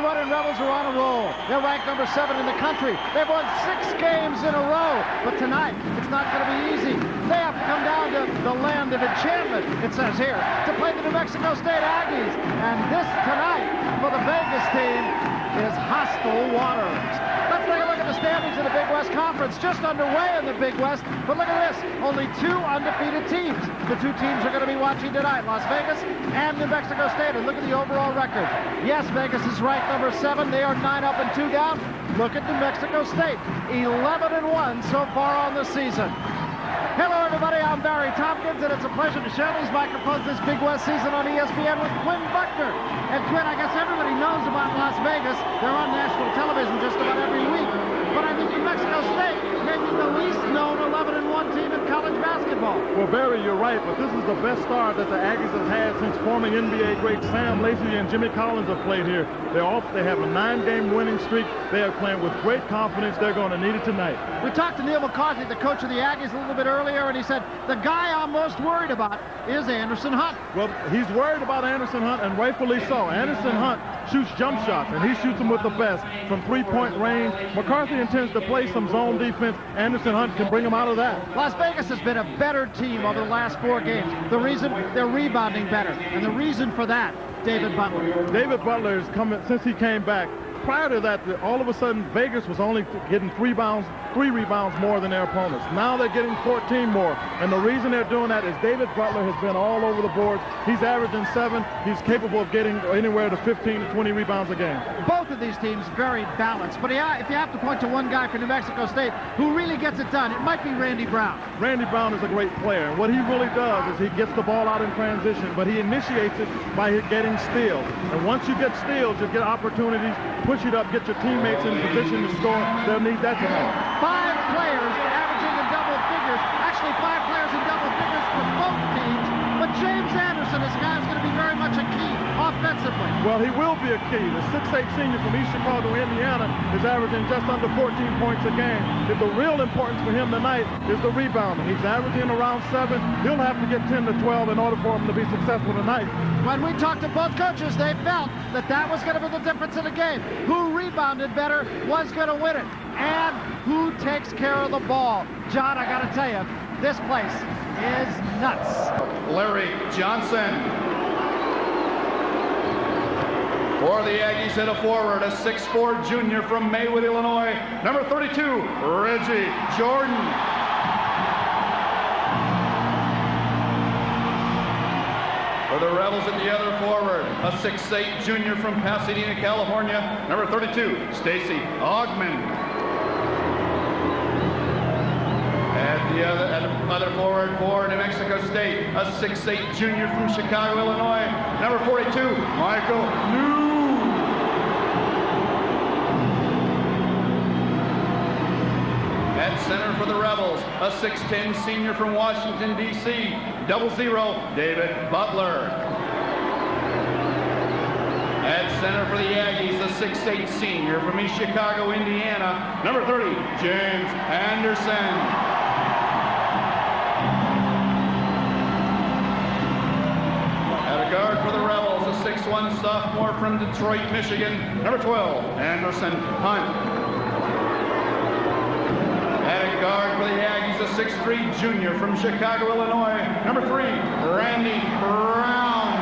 Running Rebels are on a roll. They're ranked number 7 in the country. They've won 6 games in a row. But tonight, it's not going to be easy. They have to come down to the land of enchantment, it says here, to play the New Mexico State Aggies. And this tonight for the Vegas team is hostile waters. Let's take a look at the standings in the Big West Conference. Just underway in the Big West, but look at this. Only 2 undefeated teams. The 2 teams are going to be watching tonight, Las Vegas and New Mexico State. And look at the overall record. Yes, Vegas is ranked number 7. They are 9 up and 2 down. Look at New Mexico State, 11-1 so far on the season. Hello, everybody. I'm Barry Tompkins, and it's a pleasure to share these microphones this Big West season on ESPN with Quinn Buckner. And Quinn, I guess everybody knows about Las Vegas. They're on national television just about every week. But I think New Mexico State may be the least known 11-1 team in college basketball. Well, Barry, you're right, but this is the best start that the Aggies have had since forming NBA great Sam Lacey and Jimmy Collins have played here. They have a 9-game winning streak. They are playing with great confidence. They're going to need it tonight. We talked to Neil McCarthy, the coach of the Aggies, a little bit earlier, and he said, the guy I'm most worried about is Anderson Hunt. Well, he's worried about Anderson Hunt, and rightfully so. Anderson Hunt shoots jump shots, and he shoots them with the best from 3-point range. McCarthy intends to play some zone defense. Anderson Hunt can bring him out of that. Las Vegas has been a better team over the last 4 games. The reason, they're rebounding better. And the reason for that, David Butler. David Butler has come, since he came back. Prior to that, all of a sudden, Vegas was only getting 3 rebounds more than their opponents. Now they're getting 14 more. And the reason they're doing that is David Butler has been all over the boards. He's averaging 7. He's capable of getting anywhere to 15 to 20 rebounds a game. Both of these teams very balanced. But if you have to point to one guy for New Mexico State who really gets it done, it might be Randy Brown. Randy Brown is a great player. And what he really does is he gets the ball out in transition, but he initiates it by getting steals. And once you get steals, you get opportunities, push it up, get your teammates in position to score. They'll need that tonight. 5 players averaging in double figures. Actually, 5 players in double figures for both teams. But James Anderson is a guy who's going to be very much a key offensively. Well, he will be a key. The 6'8" senior from East Chicago, Indiana, is averaging just under 14 points a game. The real importance for him tonight is the rebounding. He's averaging around 7. He'll have to get 10 to 12 in order for him to be successful tonight. When we talked to both coaches, they felt that was going to be the difference in the game. Who rebounded better was going to win it. And who takes care of the ball. John, I got to tell you, this place is nuts. Larry Johnson. For the Aggies at a forward, a 6'4" junior from Maywood, Illinois, number 32, Reggie Jordan. For the Rebels at the other forward, a 6'8" junior from Pasadena, California, number 32, Stacy Augman. At the other forward for New Mexico State, a 6'8" junior from Chicago, Illinois, number 42, Michael New. At center for the Rebels, a 6'10" senior from Washington, D.C., 00, David Butler. At center for the Aggies, a 6'8" senior from East Chicago, Indiana, number 30, James Anderson. Guard for the Rebels, a 6'1" sophomore from Detroit, Michigan, number 12, Anderson Hunt. At guard for the Aggies, a 6'3" junior from Chicago, Illinois, number 3, Randy Brown.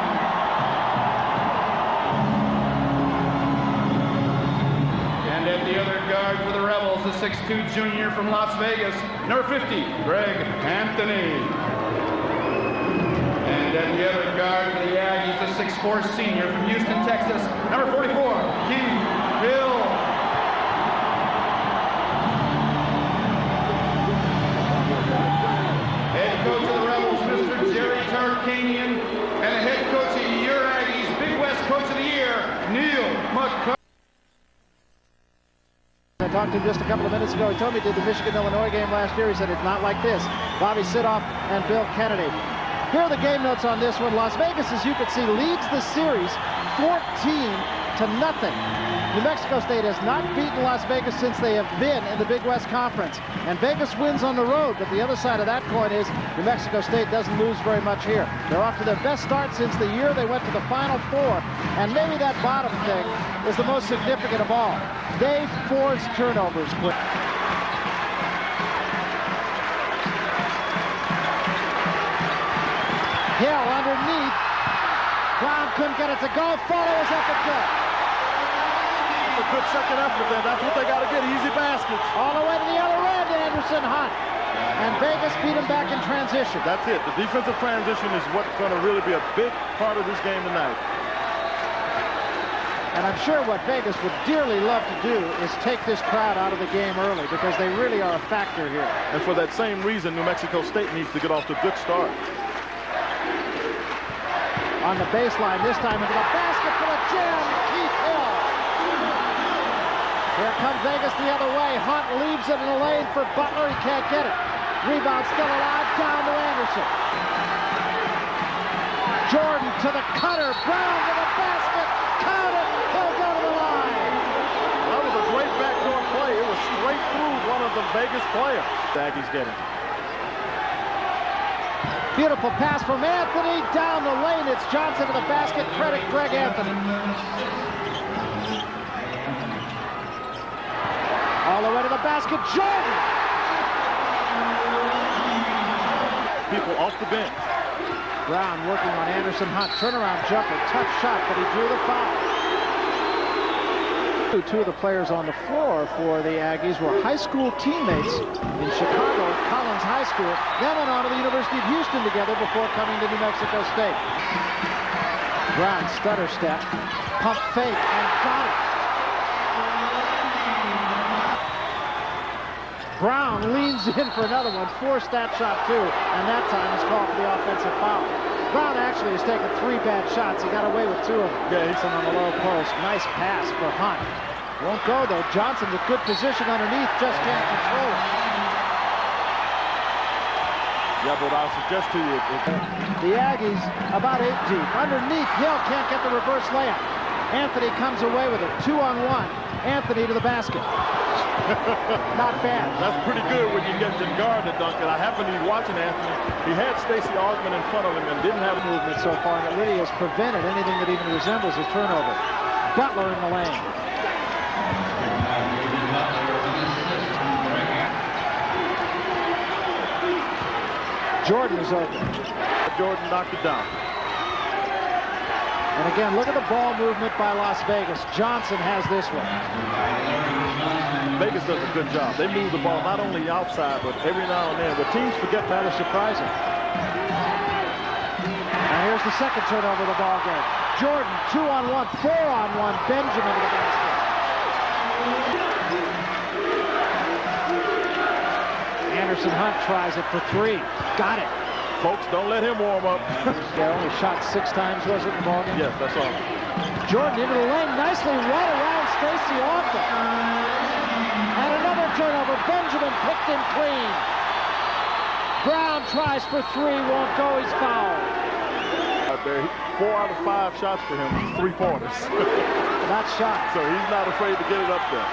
And at the other guard for the Rebels, a 6'2" junior from Las Vegas, number 50, Greg Anthony. And at the other guard for the Aggies, a 6'4" senior from Houston, Texas, number 44, Keith Hill. Head coach of the Rebels, Mr. Jerry Tarkanian, and the head coach of your Aggies, Big West Coach of the Year, Neil McCarthy. I talked to him just a couple of minutes ago. He told me he did the Michigan-Illinois game last year. He said it's not like this. Bobby Sidoff and Bill Kennedy. Here are the game notes on this one. Las Vegas, as you can see, leads the series 14-0. New Mexico State has not beaten Las Vegas since they have been in the Big West Conference. And Vegas wins on the road, but the other side of that coin is New Mexico State doesn't lose very much here. They're off to their best start since the year they went to the Final Four. And maybe that bottom thing is the most significant of all. They force turnovers quick. Hill underneath. Brown couldn't get it to go. Follows up and good. A good second effort there. That's what they got to get. Easy baskets. All the way to the other end, Anderson Hunt. And Vegas beat him back in transition. That's it. The defensive transition is what's going to really be a big part of this game tonight. And I'm sure what Vegas would dearly love to do is take this crowd out of the game early, because they really are a factor here. And for that same reason, New Mexico State needs to get off to a good start. On the baseline, this time into the basket for the jam, Keith Hill. Here comes Vegas the other way. Hunt leaves it in the lane for Butler. He can't get it. Rebound still alive, down to Anderson. Jordan to the cutter. Brown to the basket. Count it. He'll go to the line. That was a great backdoor play. It was straight through one of the Vegas players. The Aggies get it. Beautiful pass from Anthony down the lane. It's Johnson to the basket. Credit Greg Anthony. All the way to the basket. Jordan. People off the bench. Brown working on Anderson Hunt. Turnaround jumper. Tough shot, but he drew the foul. Two of the players on the floor for the Aggies were high school teammates in Chicago, Collins High School, then went on to the University of Houston together before coming to New Mexico State. Brown stutter step, pump fake, and got it. Brown leans in for another one, forced that shot too, and that time is called for the offensive foul. Brown actually has taken 3 bad shots. He got away with 2 of them. Yeah, he's on the low post. Nice pass for Hunt. Won't go though. Johnson with good position underneath, just can't control it. Yeah, but I'll suggest to you. The Aggies about 8 deep. Underneath, Hill can't get the reverse layup. Anthony comes away with it. 2-on-1. Anthony to the basket. Not bad. That's pretty good when you get your guard to dunk it. I happened to be watching Anthony. He had Stacey Osman in front of him and didn't have movement so far, and it really has prevented anything that even resembles a turnover. Butler in the lane. Jordan is open. Jordan knocked it down. And again, look at the ball movement by Las Vegas. Johnson has this one. Vegas does a good job. They move the ball not only outside, but every now and then. But teams forget that is surprising. And here's the second turnover of the ball game. Jordan, 2-on-1, 4-on-1. Benjamin to the basket. Anderson Hunt tries it for 3. Got it. Folks, don't let him warm up. Yeah, only shot 6 times, was it, in the ball game? Yes, that's all. Jordan into the lane, nicely right around Stacey Austin. And another turnover. Benjamin picked him clean. Brown tries for 3, won't go, he's fouled. Out there, 4 out of 5 shots for him, 3-pointers. Not shot. So he's not afraid to get it up there.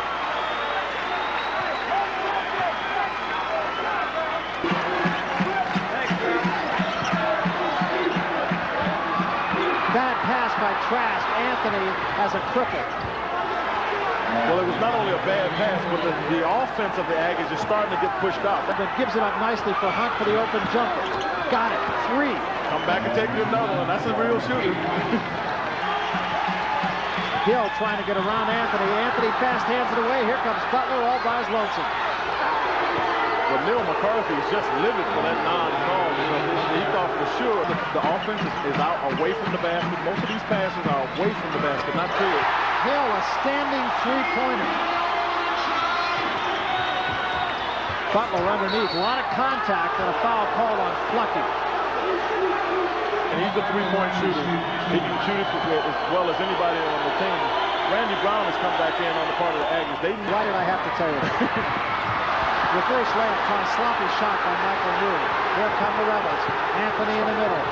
Bad pass by Trask. Anthony as a cripple. Well, it was not only a bad pass, but the offense of the Aggies is starting to get pushed out. But gives it up nicely for Hunt for the open jumper. Got it. 3. Come back and take you another one. That's a real shooter. Hill trying to get around Anthony. Anthony fast hands it away. Here comes Butler all by his lonesome. Well, Neil McCarthy is just livid for that non-call. He thought for sure the offense is out away from the basket. Most of these passes are away from the basket, not to it. Hill, a standing 3-pointer. Butler underneath. A lot of contact and a foul called on Flucky. And he's a 3-point shooter. He can shoot it as well as anybody on the team. Randy Brown has come back in on the part of the Aggies. Why did I have to tell you that? Reverse layup, kind of sloppy shot by Michael New. Here come the Rebels. Anthony in the middle.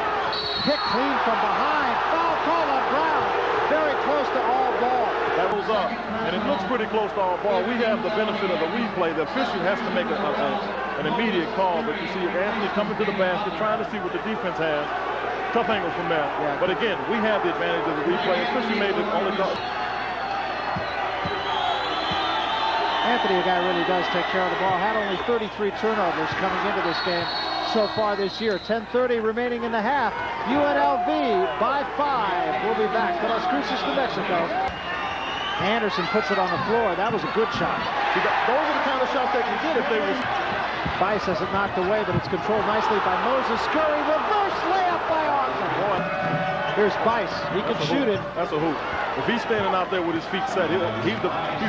Pick clean from behind. Foul call on Brown. Very close to all ball. That goes up, and it looks pretty close to all ball. We have the benefit of the replay. The official has to make an immediate call, but you see Anthony coming to the basket, trying to see what the defense has. Tough angle from there. Yeah. But again, we have the advantage of the replay. Official made the only call. Anthony, a guy really does take care of the ball. Had only 33 turnovers coming into this game so far this year. 10:30 remaining in the half. UNLV by 5. We'll be back to Las Cruces, New Mexico. Anderson puts it on the floor. That was a good shot. Those are the kind of shots they can get if they was. Bice has it knocked away, but it's controlled nicely by Moses Scurry. Reverse layup by Austin. Here's Bice. He can shoot it. That's a hoop. If he's standing out there with his feet set, he's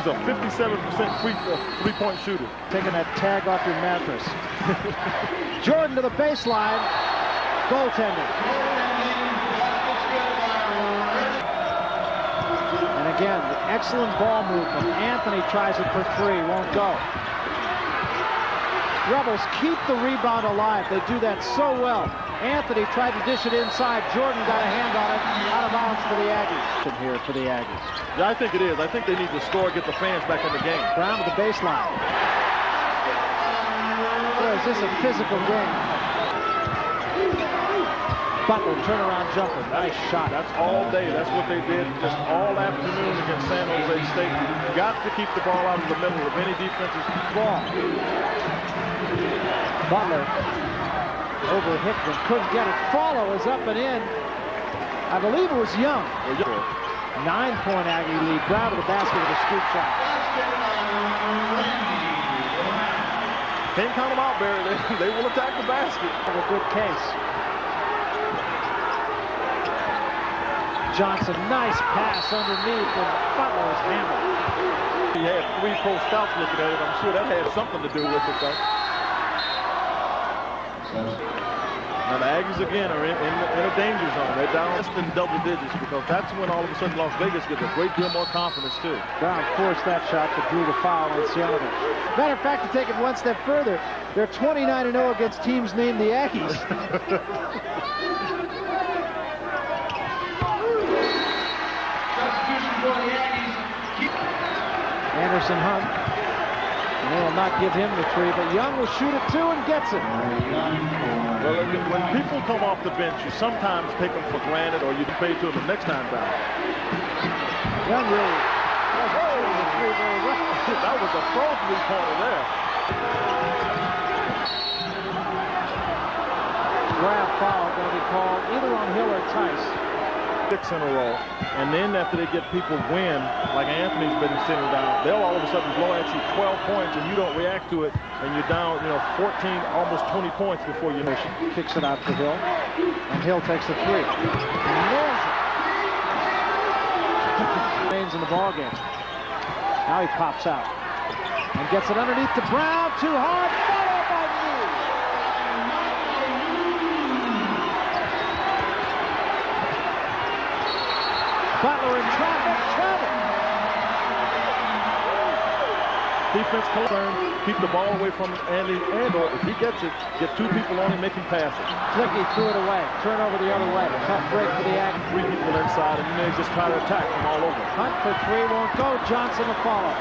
a 57% three-point shooter. Taking that tag off your mattress. Jordan to the baseline. Goaltending. And again, the excellent ball movement. Anthony tries it for 3. Won't go. Rebels keep the rebound alive. They do that so well. Anthony tried to dish it inside. Jordan got a hand on it. Out of bounds for the Aggies. Here for the Aggies. Yeah, I think it is. I think they need to score, get the fans back in the game. Brown to the baseline. Boy, is this a physical game. Butler, turnaround jumper. Nice shot. That's all day. That's what they did just all afternoon against San Jose State. You got to keep the ball out of the middle of any defensive ball. Butler over Hickman, couldn't get it. Follow is up and in. I believe it was Young. 9-point Aggie lead. Brown to the basket with a scoop shot. Can't count them out, Barry. They will attack the basket. Have a good case. Johnson, nice pass underneath, and Butler is hammered. He had 3 pro scouts looking at it. I'm sure that had something to do with it, though. Now the Aggies again are in a danger zone. They're down less than double digits because that's when all of a sudden Las Vegas gets a great deal more confidence too. Brown forced that shot but drew the foul on Sionovich. Matter of fact, to take it one step further, they're 29-0 against teams named the Aggies. Anderson Hunt. And they will not give him the 3, but Young will shoot it 2 and gets it. Well, when people come off the bench, you sometimes take them for granted, or you can pay to them the next time down. Young really was shooting the 3 very well. That was a pro 3-pointer there. Grab foul going to be called either on Hill or Tice. 6 in a row, and then after they get people win, like Anthony's been sitting down, they'll all of a sudden blow at you 12 points, and you don't react to it, and you're down, 14, almost 20 points before you know it. Kicks it out to Hill, and Hill takes the 3. Nails it. Remains in the ball game. Now he pops out and gets it underneath to Brown. Too hard. Followed by New. Butler in traffic. Defense concern, keep the ball away from Andy, and/or if he gets it, get 2 people on him, make him pass it. Flicky threw it away. Turnover the other way. Tough break for the Aggies. 3 people inside, and then they just try to attack from all over. Hunt for 3 won't go. Johnson to follow.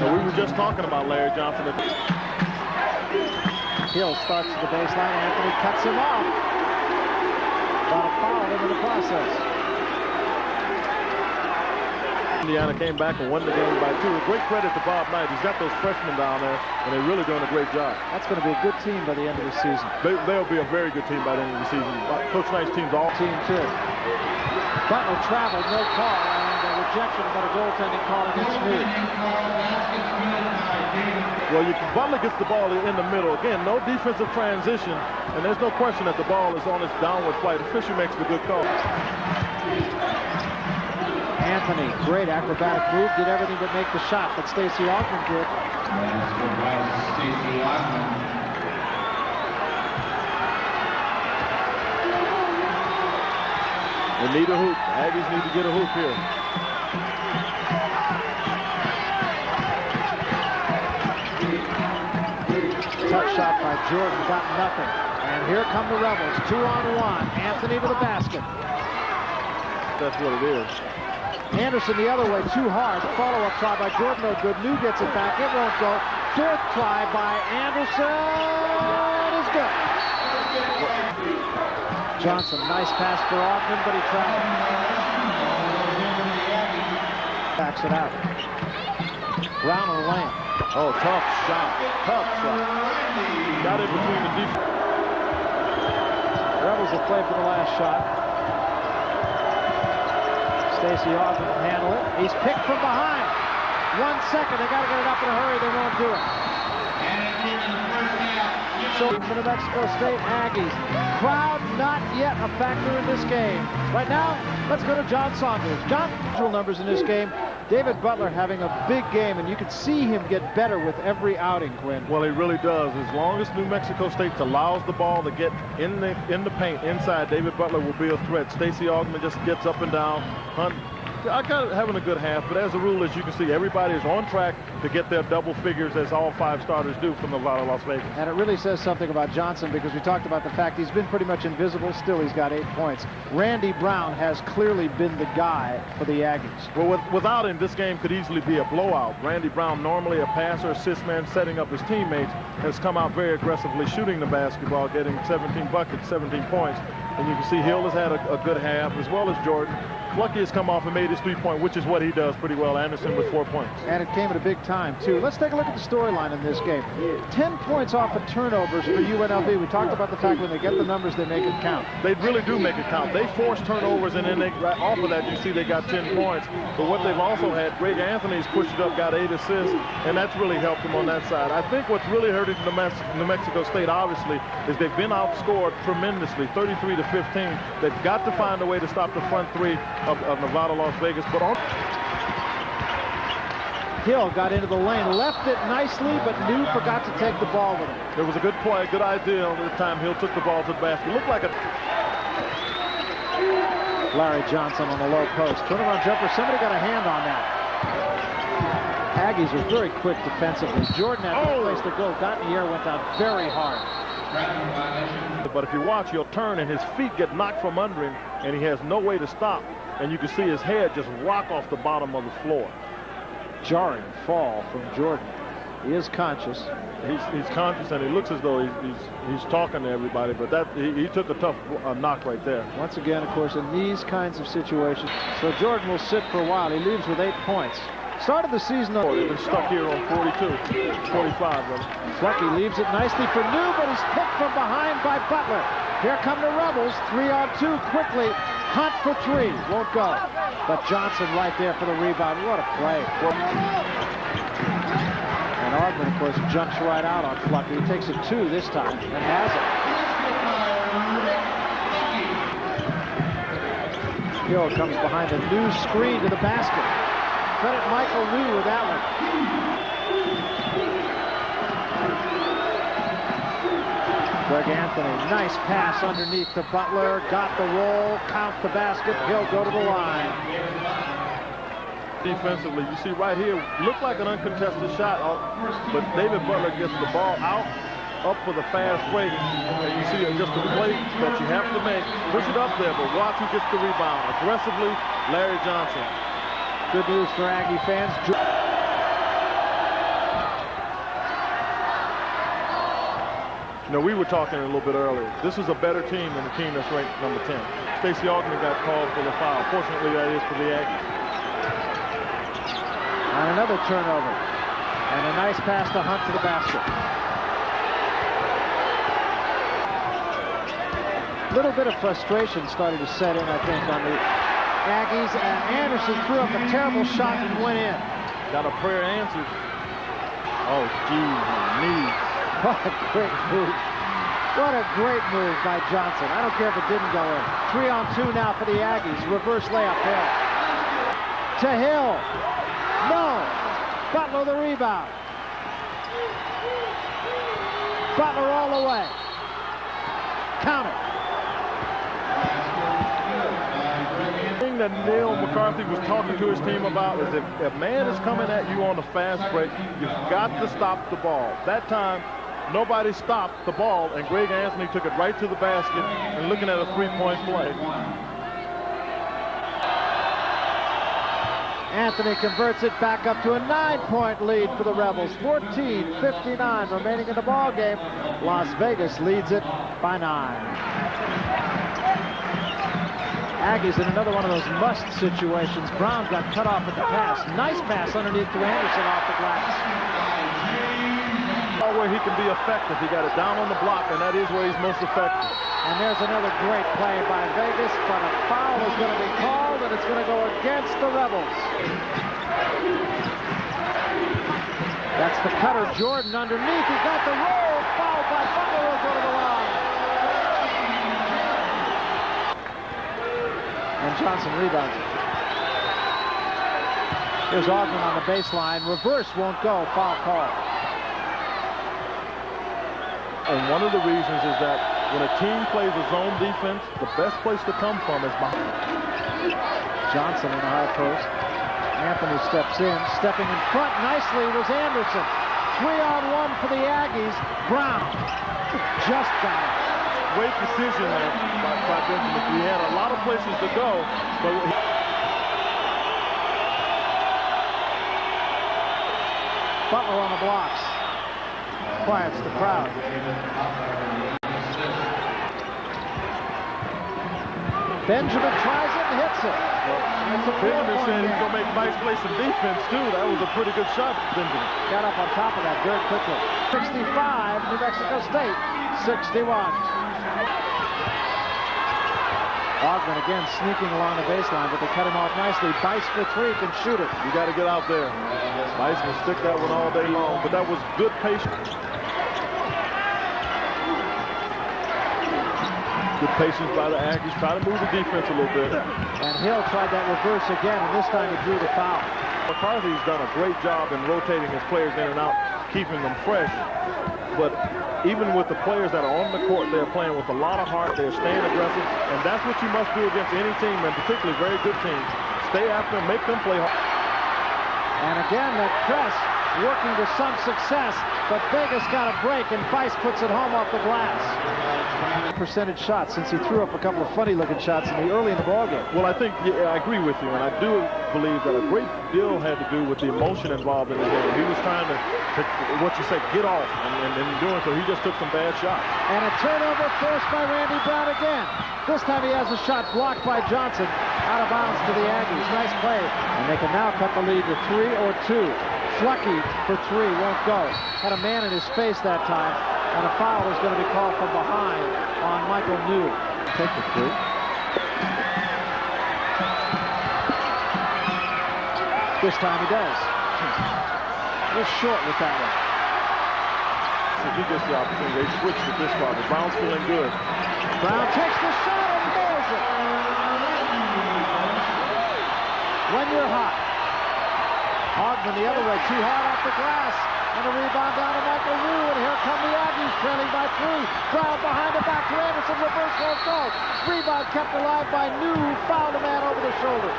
So we were just talking about Larry Johnson. Hill starts to the baseline. Anthony cuts him off. About a foul into the process. Indiana came back and won the game by 2. Great credit to Bob Knight. He's got those freshmen down there, and they're really doing a great job. That's going to be a good team by the end of the season. They'll be a very good team by the end of the season. Coach Knight's team's all. Team 2. Butler traveled, no call, and a rejection, but a goaltending call against New. Well, Butler gets the ball in the middle. Again, no defensive transition, and there's no question that the ball is on its downward flight. Fisher makes the good call. Anthony, great acrobatic move, did everything but make the shot, but Stacey Augman did. They need a hoop. Aggies need to get a hoop here. shot by Jordan, got nothing. And here come the Rebels, 2-on-1. Anthony to the basket. That's what it is. Anderson the other way, too hard. Follow-up try by Jordan, no good. New gets it back, it won't go. Fourth try by Anderson is good. Johnson, nice pass for Ogden, but he traveled. Backs it out. Brown on the lane. Oh, tough shot. Tough shot. Got it between the defense. Rebels have played for the last shot. Stacey Ogden can handle it. He's picked from behind. 1 second. They got to get it up in a hurry. They won't do it. So for the Mexico State Aggies. Crowd not yet a factor in this game. Right now, let's go to John Saunders. John, numbers in this game. David Butler having a big game, and you can see him get better with every outing, Quinn. Well, he really does. As long as New Mexico State allows the ball to get in the paint inside, David Butler will be a threat. Stacey Ogden just gets up and down. Hunt, I got having a good half, but as a rule, as you can see, everybody is on track to get their double figures, as all 5 starters do from Nevada, Las Vegas. And it really says something about Johnson, because we talked about the fact he's been pretty much invisible. Still, he's got 8 points. Randy Brown has clearly been the guy for the Aggies. Well, without him, this game could easily be a blowout. Randy Brown, normally a passer, assist man, setting up his teammates, has come out very aggressively shooting the basketball, getting 17 buckets, 17 points. And you can see Hill has had a good half, as well as Jordan. Lucky has come off and made his 3-point, which is what he does pretty well. Anderson with 4 points. And it came at a big time, too. Let's take a look at the storyline in this game. 10 points off of turnovers for UNLV. We talked about the fact when they get the numbers, they make it count. They really do make it count. They force turnovers, and then right off of that, you see they got 10 points. But what they've also had, Greg Anthony's pushed it up, got 8 assists, and that's really helped them on that side. I think what's really hurting New Mexico State, obviously, is they've been outscored tremendously, 33-15. They've got to find a way to stop the front 3 of Nevada, Las Vegas. But Hill got into the lane, left it nicely, but New forgot to take the ball with him. It was a good play, good idea on the time Hill took the ball to the basket. It looked like a... Larry Johnson on the low post. Turnaround jumper. Somebody got a hand on that. Aggies are very quick defensively. Jordan had no place to go. Got in the air, went down very hard. But if you watch, he'll turn and his feet get knocked from under him, and he has no way to stop. And you can see his head just rock off the bottom of the floor. Jarring fall from Jordan. He is conscious. He's conscious, and he looks as though he's talking to everybody. But he took a tough knock right there. Once again, of course, in these kinds of situations. So Jordan will sit for a while. He leaves with 8 points. Started the season on... They've been stuck here on 42, 45, brother. Flucky leaves it nicely for New, but he's picked from behind by Butler. Here come the Rebels, 3-on-2 quickly. Hunt for 3, won't go. But Johnson right there for the rebound. What a play. And Ogden, of course, jumps right out on Flucky. He takes it 2 this time and has it. Hill comes behind a New screen to the basket. Credit Michael New with that one. Greg Anthony, nice pass underneath to Butler. Got the roll, count the basket. He'll go to the line. Defensively, you see right here, looked like an uncontested shot, but David Butler gets the ball out, up for the fast break. And you see just the play that you have to make. Push it up there, but watch who gets the rebound. Aggressively, Larry Johnson. Good news for Aggie fans. You know, we were talking a little bit earlier. This is a better team than the team that's ranked number 10. Stacey Ogden got called for the foul. Fortunately, that is for the Aggies. And another turnover. And a nice pass to Hunt to the basket. A little bit of frustration started to set in, I think, on the Aggies, and Anderson threw up a terrible shot and went in. Got a prayer answered. Oh, geez, knees. What a great move. What a great move by Johnson. I don't care if it didn't go in. 3-on-2 now for the Aggies. Reverse layup, Hill. To Hill. No. Butler the rebound. Butler all the way. Count it. That Neil McCarthy was talking to his team about is if a man is coming at you on a fast break, you've got to stop the ball. That time, nobody stopped the ball, and Greg Anthony took it right to the basket and looking at a three-point play. Anthony converts it back up to a 9-point lead for the Rebels. 14:59 remaining in the ball game. Las Vegas leads it by 9. Aggies in another one of those must situations. Brown got cut off at the pass. Nice pass underneath to Anderson off the glass. Where he can be effective. He got it down on the block, and that is where he's most effective. And there's another great play by Vegas, but a foul is going to be called, and it's going to go against the Rebels. That's the cutter. Jordan underneath. He got the roll. Foul by Butler will go to the line. And Johnson rebounds it. Here's Augman on the baseline. Reverse won't go. Foul call. And one of the reasons is that when a team plays a zone defense, the best place to come from is behind. Johnson in the high post. Anthony steps in. Stepping in front nicely was Anderson. 3-on-1 for the Aggies. Brown just got it. Great decision there by Benjamin. He had a lot of places to go, but Butler on the blocks. Quiets the crowd. Benjamin tries it and hits it. Benjamin said he's going to make Vice play some defense, too. That was a pretty good shot, Benjamin. Got up on top of that very quickly. 65, New Mexico State, 61. Augman again sneaking along the baseline, but they cut him off nicely. Vice for three, can shoot it. You got to get out there. Vice will stick that one all day long, but that was good patience. Good patience by the Aggies. Try to move the defense a little bit. And Hill tried that reverse again, and this time he drew the foul. McCarthy's done a great job in rotating his players in and out, keeping them fresh. But even with the players that are on the court, they're playing with a lot of heart. They're staying aggressive, and that's what you must do against any team, and particularly very good teams. Stay after them, make them play hard. And again, that press working to some success, but Vegas got a break, and Vice puts it home off the glass. Percentage shots, since he threw up a couple of funny-looking shots early in the ballgame. Well, I think I agree with you, and I do believe that a great deal had to do with the emotion involved in the game. He was trying to what you say, get off, and in doing so, he just took some bad shots. And a turnover forced by Randy Brown again. This time he has a shot blocked by Johnson, out of bounds to the Aggies. Nice play, and they can now cut the lead to 3 or 2. Flucky for three, won't go. Had a man in his face that time, and a foul is going to be called from behind on Michael New. Take the three. This time he does. Just short with that one. If he gets the opportunity, they switched at this spot. Brown's feeling good. Brown takes the shot and nails it. When you're hot. Augman the other way, too hard off the glass. And a rebound down to Michael New, and here come the Aggies, trailing by 3. Brown behind the back to Anderson, reverse won't go. Rebound kept alive by New, fouled a man over the shoulder.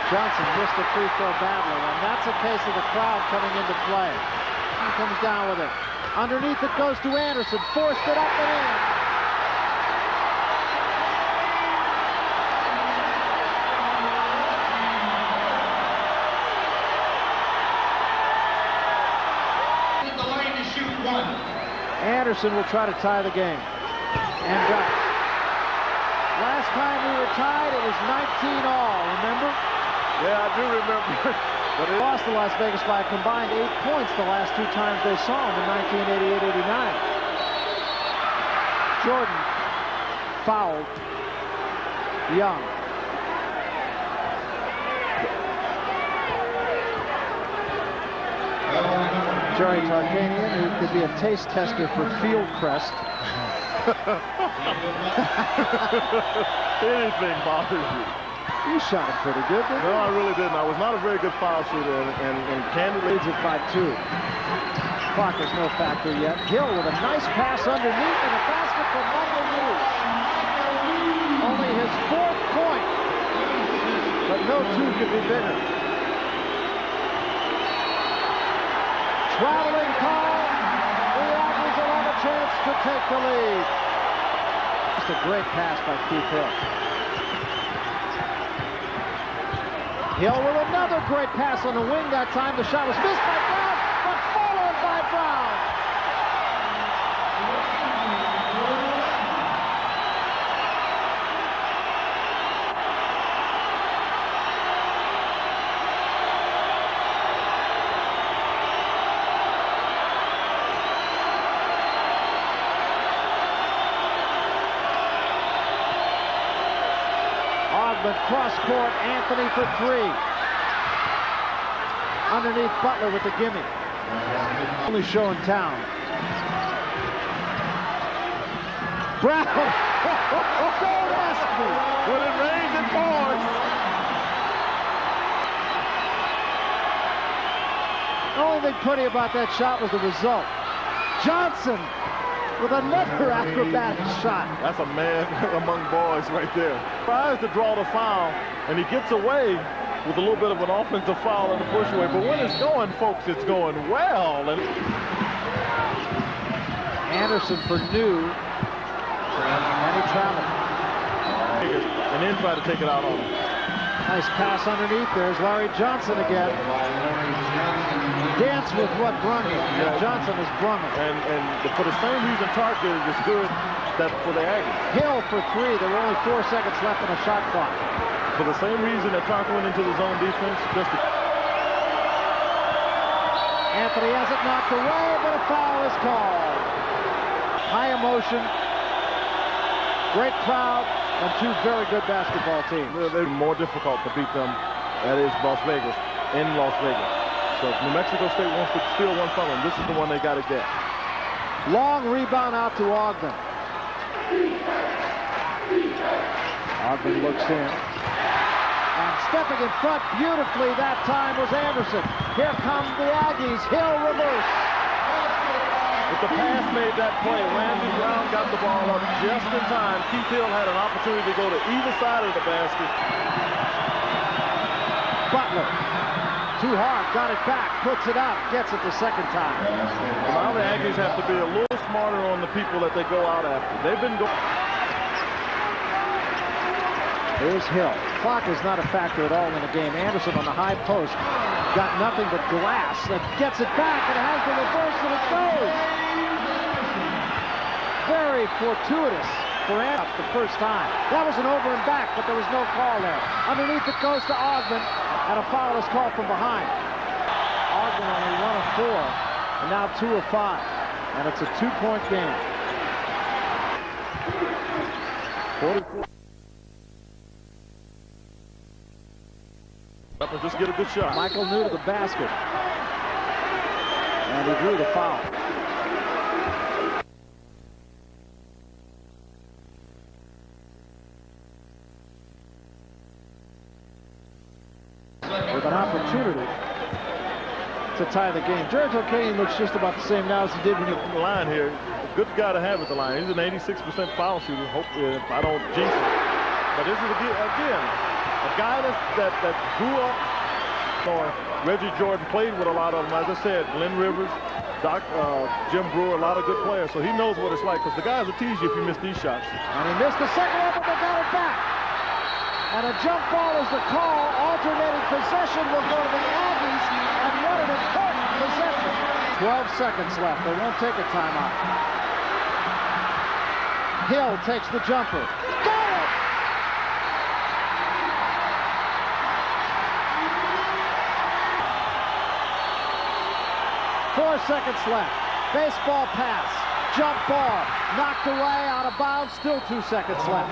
Johnson missed a free throw badly, and that's a case of the crowd coming into play. He comes down with it. Underneath it goes to Anderson, forced it up and in. Anderson will try to tie the game. And got it. Last time we were tied, it was 19-all, remember? Yeah, I do remember. But it lost to Las Vegas by a combined 8 points the last 2 times they saw him in 1988-89. Jordan fouled Young. Jerry Tarkanian, who could be a taste tester for Field Crest. Anything bothers you. You shot it pretty good, didn't you? No, I really didn't. I was not a very good foul shooter, and candidly... Leads it by 2. Clock is no factor yet. Hill with a nice pass underneath and a basket for Michael New. Only his 4th point, but no 2 could be bigger. Traveling call. The Aggies will have a chance to take the lead. Just a great pass by Keith Hill. Hill with another great pass on the wing that time. The shot was missed by Brown, but followed by Brown. Cross court, Anthony for three. Underneath Butler with the gimme. Only show in town. Brown. Go Westby. When it rains, it pours. The only thing pretty about that shot was the result. Johnson with another acrobatic shot. That's a man among boys right there. Tries to draw the foul, and he gets away with a little bit of an offensive foul in the push away. But when it's going, folks, it's going well. And Anderson for New. And he traveled. And then try to take it out on him. Nice pass underneath. There's Larry Johnson again. Dance with what brung him. Yeah. Johnson has brung him. And for the same reason Tark is good that for the Aggies. Hill for three. There were only 4 seconds left on the shot clock. For the same reason that Tark went into the zone defense. Anthony has it knocked away, but a foul is called. High emotion. Great crowd. And two very good basketball teams. They're more difficult to beat them. That is Las Vegas, in Las Vegas. So if New Mexico State wants to steal one from them, this is the one they got to get. Long rebound out to Ogden. Ogden looks in. And stepping in front beautifully that time was Anderson. Here come the Aggies. Hill reverse. With the pass made that play, Randy Brown got the ball up just in time. Keith Hill had an opportunity to go to either side of the basket. Butler, too hard, got it back, puts it up, gets it the second time. Now the Aggies have to be a little smarter on the people that they go out after. They've been going. Here's Hill. Clock is not a factor at all in the game. Anderson on the high post got nothing but glass and gets it back and has the reverse and it goes. Very fortuitous for Anderson the first time. That was an over and back, but there was no call there. Underneath it goes to Ogden, and a foul is called from behind. Ogden only 1 of 4, and now 2 of 5, and it's a 2-point game. 44. Up and just get a good shot. Michael New to the basket, and he drew the foul. With an opportunity to tie the game. George O'Kane looks just about the same now as he did when he... The line here, a good guy to have at the line. He's an 86% foul shooter. Hopefully, if I don't jinx it. But this is, again, a guy that grew up, or Reggie Jordan played with a lot of them. As I said, Lynn Rivers, Jim Brewer, a lot of good players. So he knows what it's like, because the guys will tease you if you miss these shots. And he missed the second one, but they got it back. And a jump ball is the call. Alternating possession will go to the Aggies, and what an important possession. 12 seconds left. They won't take a timeout. Hill takes the jumper. Got it! 4 seconds left. Baseball pass. Jump ball. Knocked away, out of bounds. Still 2 seconds left.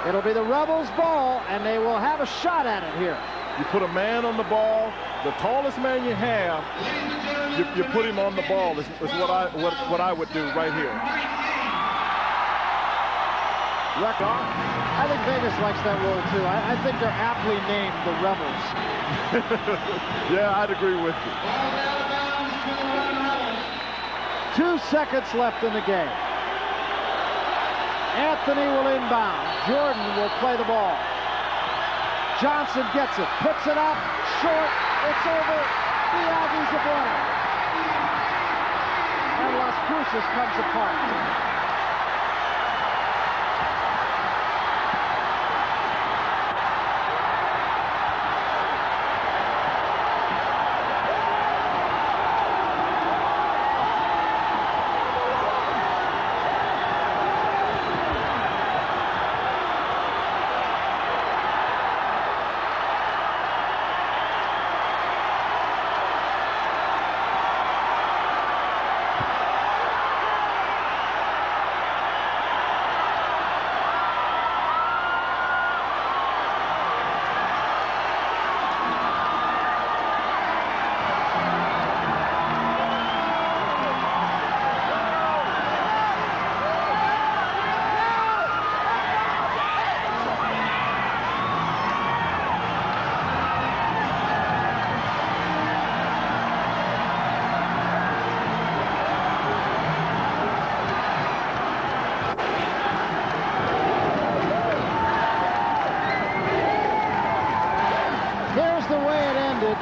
It'll be the Rebels' ball, and they will have a shot at it here. You put a man on the ball, the tallest man you have, you put him on the ball is what I would do right here. I think Vegas likes that rule too. I think they're aptly named the Rebels. Yeah, I'd agree with you. 2 seconds left in the game. Anthony will inbound. Jordan will play the ball. Johnson gets it, puts it up, short, It's over. The Aggies have won it. And Las Cruces comes apart.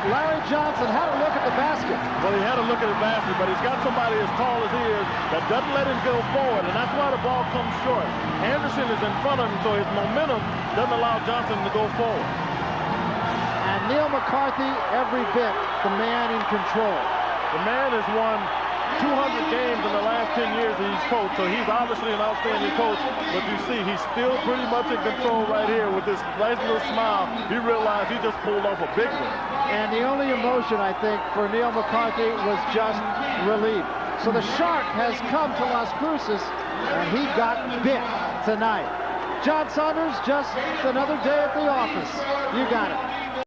Larry Johnson had a look at the basket. Well, he had a look at the basket, but he's got somebody as tall as he is that doesn't let him go forward, and that's why the ball comes short. Anderson is in front of him, so his momentum doesn't allow Johnson to go forward. And Neil McCarthy, every bit the man in control. The man has won 200 games in the last 10 years that he's coached, so he's obviously an outstanding coach. But you see, he's still pretty much in control right here with this nice little smile. He realized he just pulled off a big one. And the only emotion, I think, for Neil McCarthy was just relief. So the shark has come to Las Cruces, and he got bit tonight. John Saunders, just another day at the office. You got it.